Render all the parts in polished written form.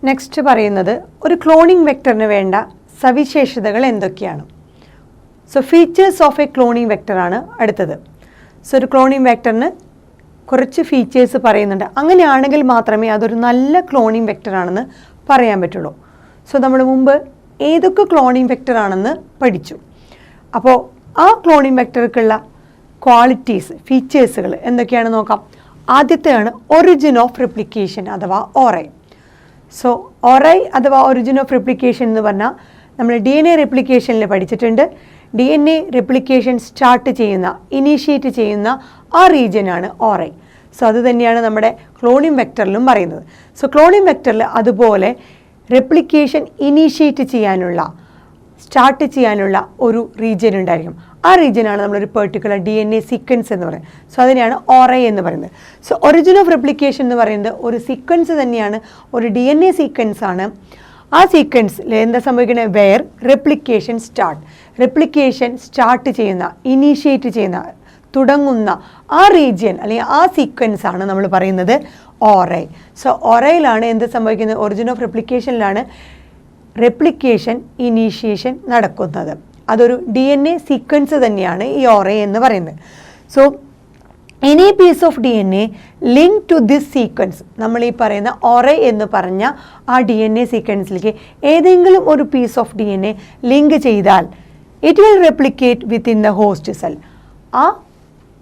Next പറയുന്നത് ഒരു cloning വെക്ടറിന് വേണ്ട സവിശേഷതകൾ എന്തൊക്കെയാണ്? So features of a cloning വെക്ടറാണ് അടുത്തത്. സോ ഒരു ക്ലോണിംഗ് വെക്ടറിന് കുറച്ച് ഫീച്ചേഴ്സ് പറയുന്നുണ്ട്. അങ്ങനെയാണെങ്കിൽ മാത്രമേ അതൊരു നല്ല ക്ലോണിംഗ് വെക്ടറാണെന്ന് പറയാൻ പറ്റുള്ളൂ. സോ നമ്മൾ മുമ്പ് ഏതൊക്കെ ക്ലോണിംഗ് വെക്ടറാണെന്ന് പഠിച്ചു. അപ്പോൾ ആ ക്ലോണിംഗ് വെക്ടർക്കുള്ള ക്വാളിറ്റീസ്, ഫീച്ചേഴ്സുകൾ എന്തൊക്കെയാണ് നോക്കാം. ആദ്യത്തെയാണ് ഒറിജിൻ ഓഫ് റെപ്ലിക്കേഷൻ അഥവാ ORI. സോ ORI അഥവാ ഒറിജിൻ ഓഫ് റെപ്ലിക്കേഷൻ എന്ന് പറഞ്ഞാൽ നമ്മൾ DNA റെപ്ലിക്കേഷനിൽ പഠിച്ചിട്ടുണ്ട്. DNA റെപ്ലിക്കേഷൻ സ്റ്റാർട്ട് ചെയ്യുന്ന, ഇനീഷ്യേറ്റ് ചെയ്യുന്ന ആ റീജിയനാണ് ORI. സോ അത് തന്നെയാണ് നമ്മുടെ ക്ലോണിംഗ് വെക്ടറിലും പറയുന്നത്. സോ ക്ലോണിംഗ് വെക്ടറിൽ അതുപോലെ റെപ്ലിക്കേഷൻ ഇനീഷ്യേറ്റ് ചെയ്യാനുള്ള, സ്റ്റാർട്ട് ചെയ്യാനുള്ള ഒരു റീജിയൻ ഉണ്ടായിരിക്കും. ആ റീജിയനാണ് നമ്മളൊരു പെർട്ടിക്കുലർ DNA സീക്വൻസ് എന്ന് പറയുന്നത്. സോ അതിനെയാണ് ORI എന്ന് പറയുന്നത്. സോ ഒറിജിൻ ഓഫ് റെപ്ലിക്കേഷൻ എന്ന് പറയുന്നത് ഒരു സീക്വൻസ് തന്നെയാണ്, ഒരു DNA സീക്വൻസ് ആണ്. ആ സീക്വൻസിൽ എന്താ സംഭവിക്കുന്നത്? വെയർ റെപ്ലിക്കേഷൻ സ്റ്റാർട്ട് ചെയ്യുന്ന, ഇനീഷ്യേറ്റ് ചെയ്യുന്ന, തുടങ്ങുന്ന ആ റീജിയൻ അല്ലെങ്കിൽ ആ സീക്വൻസ് ആണ് നമ്മൾ പറയുന്നത് ORI. സോ ORIയിലാണ് എന്ത് സംഭവിക്കുന്നത്? ഒറിജിൻ ഓഫ് റെപ്ലിക്കേഷനിലാണ് റെപ്ലിക്കേഷൻ ഇനീഷ്യേഷൻ നടക്കുന്നത്. അതൊരു DNA സീക്വൻസ് തന്നെയാണ് ഈ ORI എന്ന് പറയുന്നത്. So any piece of DNA link to this sequence, നമ്മൾ ഈ പറയുന്ന ORI എന്ന് പറഞ്ഞ ആ DNA സീക്വൻസിലേക്ക് ഏതെങ്കിലും ഒരു പീസ് ഓഫ് DNA ലിങ്ക് ചെയ്താൽ it will replicate within the host cell. ആ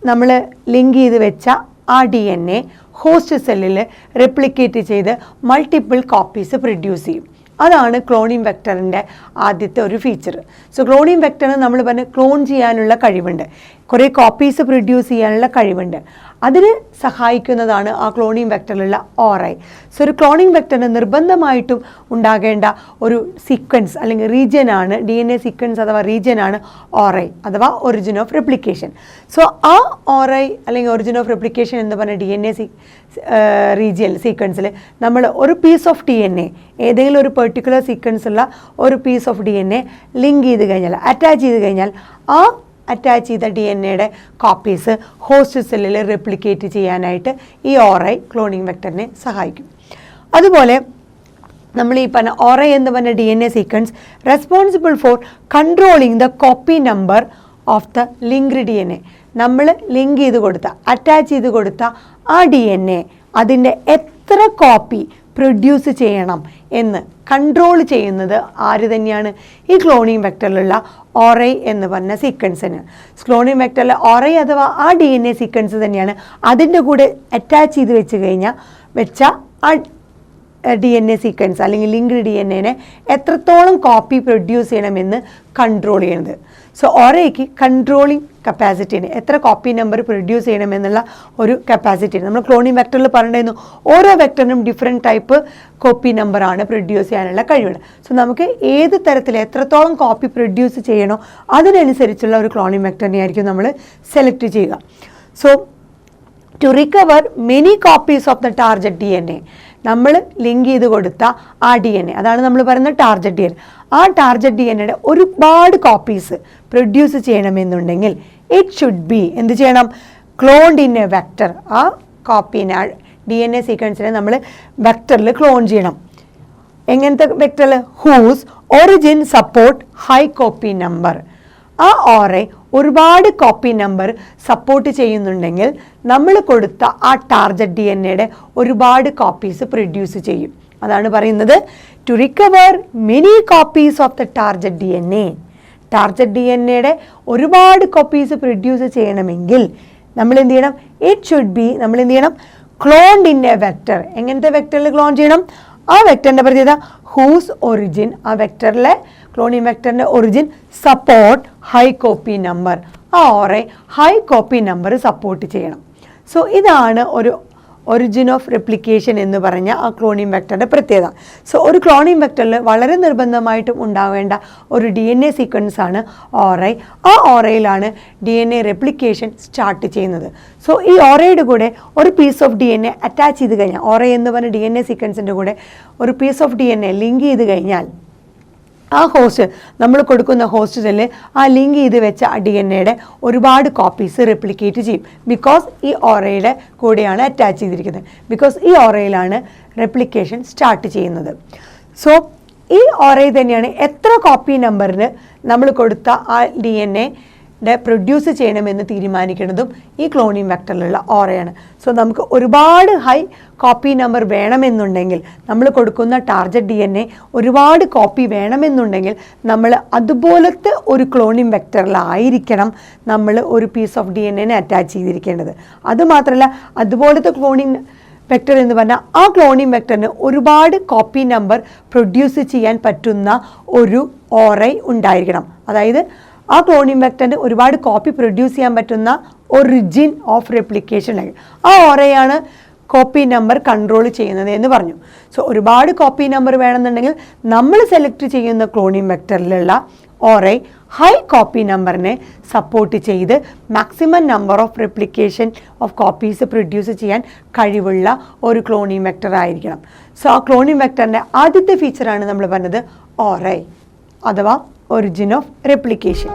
നമ്മൾ ലിങ്ക് ചെയ്ത് വെച്ച ആ DNA ഹോസ്റ്റ് സെല്ലിൽ റെപ്ലിക്കേറ്റ് ചെയ്ത് മൾട്ടിപ്പിൾ കോപ്പീസ് പ്രൊഡ്യൂസ് ചെയ്യും. അതാണ് ക്ലോണിംഗ് വെക്ടറിൻ്റെ ആദ്യത്തെ ഒരു ഫീച്ചർ. സോ ക്ലോണിംഗ് വെക്ടറിന് നമ്മൾ പറഞ്ഞ് ക്ലോൺ ചെയ്യാനുള്ള കഴിവുണ്ട്, കുറേ കോപ്പീസ് പ്രൊഡ്യൂസ് ചെയ്യാനുള്ള കഴിവുണ്ട്. അതിന് സഹായിക്കുന്നതാണ് ആ ക്ലോണിംഗ് വെക്ടറിലുള്ള ORI. സോ ഒരു ക്ലോണിംഗ് വെക്ടറിന് നിർബന്ധമായിട്ടും ഉണ്ടാകേണ്ട ഒരു സീക്വൻസ് അല്ലെങ്കിൽ റീജിയനാണ്, DNA സീക്വൻസ് അഥവാ റീജിയനാണ് ORI അഥവാ ഒറിജിൻ ഓഫ് റെപ്ലിക്കേഷൻ. സോ ആ ORI അല്ലെങ്കിൽ ഒറിജിൻ ഓഫ് റെപ്ലിക്കേഷൻ എന്ന് പറഞ്ഞ DNA റീജിയൻ സീക്വൻസിൽ നമ്മൾ ഒരു പീസ് ഓഫ് DNA, ഏതെങ്കിലും ഒരു പെർട്ടിക്കുലർ സീക്വൻസുള്ള ഒരു പീസ് ഓഫ് DNA ലിങ്ക് ചെയ്ത് കഴിഞ്ഞാൽ, അറ്റാച്ച് ചെയ്ത് കഴിഞ്ഞാൽ ആ അറ്റാച്ച് ചെയ്ത DNAയുടെ കോപ്പീസ് ഹോസ്റ്റ് സെല്ലിൽ റെപ്ലിക്കേറ്റ് ചെയ്യാനായിട്ട് ഈ ORI ക്ലോണിംഗ് വെക്ടറിനെ സഹായിക്കും. അതുപോലെ നമ്മൾ ഈ പറഞ്ഞ ORI എന്ന് പറഞ്ഞ DNA sequence responsible for controlling the copy number of the linked DNA. നമ്മൾ ലിങ്ക് ചെയ്ത് കൊടുത്ത, അറ്റാച്ച് ചെയ്ത് കൊടുത്ത ആ DNA അതിൻ്റെ എത്ര കോപ്പി പ്രൊഡ്യൂസ് ചെയ്യണം എന്ന് കൺട്രോൾ ചെയ്യുന്നത് ആര് തന്നെയാണ്? ഈ ക്ലോണിംഗ് വെക്ടറിലുള്ള ORI എന്ന് പറഞ്ഞ സീക്വൻസിന്. ക്ലോണിംഗ് വെക്ടറിലെ ORI അഥവാ ആ DNA സീക്വൻസ് തന്നെയാണ് അതിൻ്റെ കൂടെ അറ്റാച്ച് ചെയ്ത് വെച്ച ആ DNA സീക്വൻസ് അല്ലെങ്കിൽ ലിങ്ക്ഡ് DNAനെ എത്രത്തോളം കോപ്പി പ്രൊഡ്യൂസ് ചെയ്യണമെന്ന് കൺട്രോൾ ചെയ്യുന്നത്. സോ ORIക്ക് കൺട്രോളിങ് കപ്പാസിറ്റിന്, എത്ര കോപ്പി നമ്പർ പ്രൊഡ്യൂസ് ചെയ്യണമെന്നുള്ള ഒരു കപ്പാസിറ്റി. നമ്മൾ ക്ലോണിംഗ് വെക്ടറിൽ പറഞ്ഞിരുന്നു ഓരോ വെക്ടറിനും ഡിഫറെൻറ്റ് ടൈപ്പ് കോപ്പി നമ്പറാണ് പ്രൊഡ്യൂസ് ചെയ്യാനുള്ള കഴിവുണ്ട്. സോ നമുക്ക് ഏത് തരത്തിൽ എത്രത്തോളം കോപ്പി പ്രൊഡ്യൂസ് ചെയ്യണോ അതിനനുസരിച്ചുള്ള ഒരു ക്ലോണിംഗ് വെക്ടറിനെ ആയിരിക്കും നമ്മൾ സെലക്ട് ചെയ്യുക. So to recover many copies of the target DNA, നമ്മൾ ലിങ്ക് ചെയ്ത് കൊടുത്ത ആ DNA, അതാണ് നമ്മൾ പറയുന്ന ടാർഗറ്റ് DNA. ആ ടാർഗറ്റ് DNAയുടെ ഒരുപാട് കോപ്പീസ് പ്രൊഡ്യൂസ് ചെയ്യണമെന്നുണ്ടെങ്കിൽ ഇറ്റ് ഷുഡ് ബി എന്ത് ചെയ്യണം? Cloned in a vector. ആ കോപ്പീനെ, DNA സീക്വൻസിനെ നമ്മൾ വെക്ടറിൽ ക്ലോൺ ചെയ്യണം. എങ്ങനത്തെ വെക്ടറിൽ? Whose origin support high copy number. ആ ORI ഒരുപാട് കോപ്പി നമ്പർ സപ്പോർട്ട് ചെയ്യുന്നുണ്ടെങ്കിൽ നമ്മൾ കൊടുത്ത ആ ടാർഗറ്റ് DNAയുടെ ഒരുപാട് കോപ്പീസ് പ്രൊഡ്യൂസ് ചെയ്യും. അതാണ് പറയുന്നത് to recover many copies of the target DNA. Target DNAയുടെ ഒരുപാട് കോപ്പീസ് പ്രൊഡ്യൂസ് ചെയ്യണമെങ്കിൽ നമ്മൾ എന്ത് ചെയ്യണം? ഇറ്റ് ഷുഡ് ബി, നമ്മൾ എന്ത് ചെയ്യണം? Cloned in a vector. എങ്ങനത്തെ വെക്ടറിൽ ക്ലോൺ ചെയ്യണം? ആ വെക്ടറിൻ്റെ പ്രത്യേകത ഹൂസ് ഒറിജിൻ, ആ വെക്ടറിലെ ക്ലോണിംഗ് വെക്ടറിൻ്റെ origin support high copy number. ആ ORI high copy number support ചെയ്യണം. സോ ഇതാണ് ഒരു ഒറിജിൻ ഓഫ് റെപ്ലിക്കേഷൻ എന്ന് പറഞ്ഞ ആ ക്ലോണിംഗ് വെക്ടറിൻ്റെ പ്രത്യേകത. സോ ഒരു ക്ലോണിംഗ് വെക്ടറിൽ വളരെ നിർബന്ധമായിട്ടും ഉണ്ടാവേണ്ട ഒരു DNA സീക്വൻസ് ആണ് ORI. ആ ORIയിലാണ് DNA റെപ്ലിക്കേഷൻ സ്റ്റാർട്ട് ചെയ്യുന്നത്. സോ ഈ ORIയുടെ കൂടെ ഒരു പീസ് ഓഫ് DNA അറ്റാച്ച് ചെയ്ത് കഴിഞ്ഞാൽ, ORI എന്ന് പറഞ്ഞ DNA സീക്വൻസിൻ്റെ കൂടെ ഒരു പീസ് ഓഫ് DNA ലിങ്ക് ചെയ്ത് കഴിഞ്ഞാൽ ആ ഹോസ്റ്റ് നമ്മൾ കൊടുക്കുന്ന ഹോസ്റ്റ് സെല്ല് ആ ലിങ്ക് ചെയ്ത് വെച്ച DNA ഒരുപാട് കോപ്പീസ് റെപ്ലിക്കേറ്റ് ചെയ്യും. ബിക്കോസ് ഈ ഓറയുടെ കൂടെയാണ് അറ്റാച്ച് ചെയ്തിരിക്കുന്നത്. ബിക്കോസ് ഈ ഓറയിലാണ് റെപ്ലിക്കേഷൻ സ്റ്റാർട്ട് ചെയ്യുന്നത്. സോ ഈ ഓറയിൽ തന്നെയാണ് എത്ര കോപ്പി നമ്പറിന് നമ്മൾ കൊടുത്ത ആ DNA പ്രൊഡ്യൂസ് ചെയ്യണമെന്ന് തീരുമാനിക്കുന്നതും ഈ ക്ലോണിംഗ് വെക്ടറിലുള്ള ഓറയാണ്. സോ നമുക്ക് ഒരുപാട് ഹൈ കോപ്പി നമ്പർ വേണമെന്നുണ്ടെങ്കിൽ, നമ്മൾ കൊടുക്കുന്ന ടാർഗറ്റ് DNA ഒരുപാട് കോപ്പി വേണമെന്നുണ്ടെങ്കിൽ നമ്മൾ അതുപോലത്തെ ഒരു ക്ലോണിംഗ് വെക്ടറിലായിരിക്കണം നമ്മൾ ഒരു പീസ് ഓഫ് DNA അറ്റാച്ച് ചെയ്തിരിക്കേണ്ടത്. അതുമാത്രമല്ല, അതുപോലത്തെ ക്ലോണിംഗ് വെക്ടർ എന്ന് പറഞ്ഞാൽ ആ ക്ലോണിംഗ് വെക്ടറിന് ഒരുപാട് കോപ്പി നമ്പർ പ്രൊഡ്യൂസ് ചെയ്യാൻ പറ്റുന്ന ഒരു ഓറൈ ഉണ്ടായിരിക്കണം. അതായത് ആ ക്ലോണിംഗ് വെക്ടറിന് ഒരുപാട് കോപ്പി പ്രൊഡ്യൂസ് ചെയ്യാൻ പറ്റുന്ന ഒറിജിൻ ഓഫ് റെപ്ലിക്കേഷൻ ആ ഓറയാണ് കോപ്പി നമ്പർ കൺട്രോൾ ചെയ്യുന്നത് എന്ന് പറഞ്ഞു. സോ ഒരുപാട് കോപ്പി നമ്പർ വേണമെന്നുണ്ടെങ്കിൽ നമ്മൾ സെലക്ട് ചെയ്യുന്ന ക്ലോണിംഗ് വെക്ടറിലുള്ള ഓറൈ ഹൈ കോപ്പി നമ്പറിനെ സപ്പോർട്ട് ചെയ്ത് maximum number of replication of copies produce ചെയ്യാൻ കഴിവുള്ള ഒരു ക്ലോണിംഗ് വെക്ടർ ആയിരിക്കണം. സോ ആ ക്ലോണിംഗ് വെക്ടറിൻ്റെ ആദ്യത്തെ ഫീച്ചറാണ് നമ്മൾ പറഞ്ഞത് ഓറൈ അഥവാ ഒറിജിൻ ഓഫ് റെപ്ലിക്കേഷൻ.